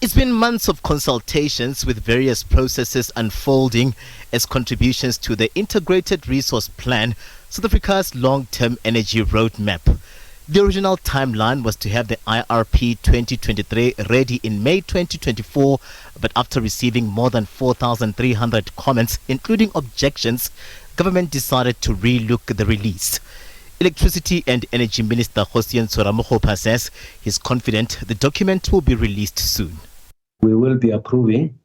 It's been months of consultations with various processes unfolding as contributions to the Integrated Resource Plan, South Africa's long-term energy roadmap. The original timeline was to have the IRP 2023 ready in May 2024, but after receiving more than 4,300 comments, including objections, government decided to re-look at the release. Electricity and Energy Minister Kgosientsho Ramokgopa says he's confident the document will be released soon. We will be approving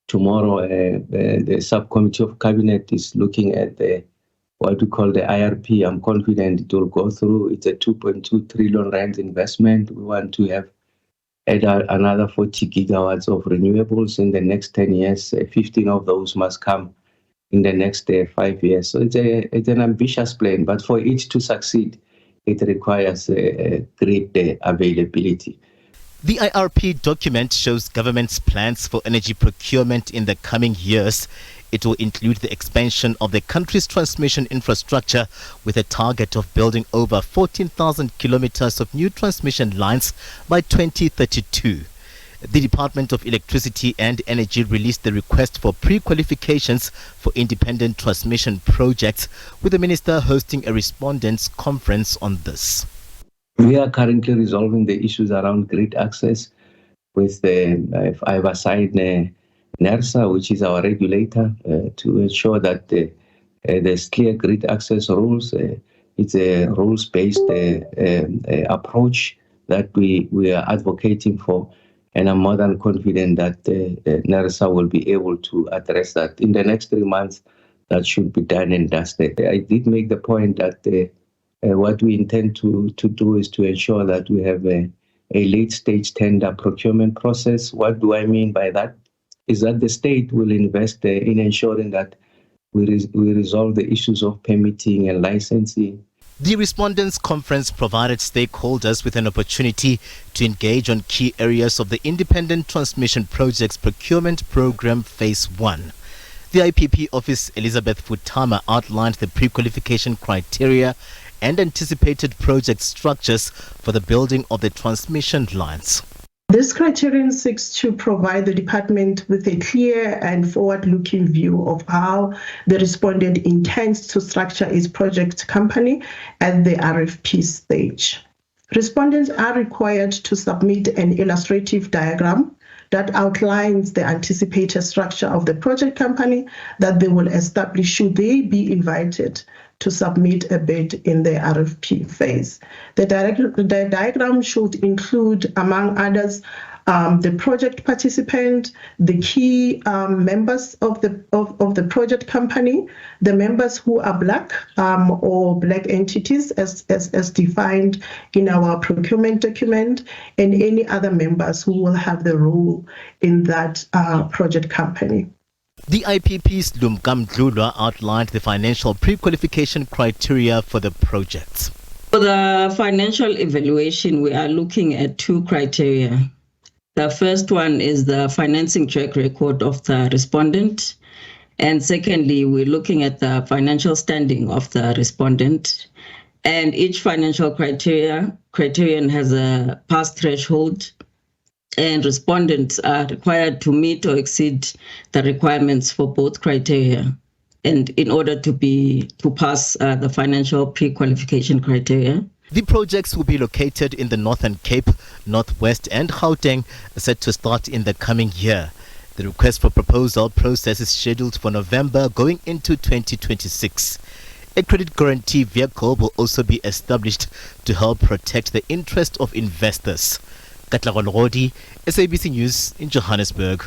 tomorrow. The subcommittee of cabinet is looking at what we call the IRP. I'm confident it will go through. It's a 2.2 trillion rand investment. We want to have another 40 gigawatts of renewables in the next 10 years. 15 of those must come in the next 5 years. So it's an ambitious plan, but for it to succeed, it requires great availability. The IRP document shows government's plans for energy procurement in the coming years. It will include the expansion of the country's transmission infrastructure with a target of building over 14,000 kilometers of new transmission lines by 2032. The Department of Electricity and Energy released the request for pre-qualifications for independent transmission projects, with the minister hosting a respondents' conference on this. We are currently resolving the issues around grid access with I've assigned NERSA, which is our regulator, to ensure that there's clear grid access rules. It's a rules-based approach that we are advocating for, and I'm more than confident that NERSA will be able to address that. In the next 3 months, that should be done and dusted. I did make the point that what we intend to do is to ensure that we have a late-stage tender procurement process. What do I mean by that? Is that the state will invest in ensuring that we resolve the issues of permitting and licensing. The respondents' conference provided stakeholders with an opportunity to engage on key areas of the Independent Transmission Projects Procurement Program Phase 1. The IPP office, Elizabeth Futama, outlined the pre-qualification criteria and anticipated project structures for the building of the transmission lines. This criterion seeks to provide the department with a clear and forward-looking view of how the respondent intends to structure its project company at the RFP stage. Respondents are required to submit an illustrative diagram that outlines the anticipated structure of the project company that they will establish should they be invited to submit a bid in the RFP phase. The diagram should include, among others, the project participant, the key members of the project company, the members who are Black or Black entities as defined in our procurement document, and any other members who will have the role in that project company. The IPP's Lumkam Dlulwa outlined the financial pre-qualification criteria for the projects. For the financial evaluation, we are looking at 2 criteria. The first one is the financing track record of the respondent. And secondly, we're looking at the financial standing of the respondent. And each financial criterion has a pass threshold, and respondents are required to meet or exceed the requirements for both criteria, and in order to pass the financial pre-qualification criteria. The projects will be located in the Northern Cape, Northwest and Gauteng, set to start in the coming year. The request for proposal process is scheduled for November going into 2026. A credit guarantee vehicle will also be established to help protect the interest of investors. Katlego Logodi, SABC News in Johannesburg.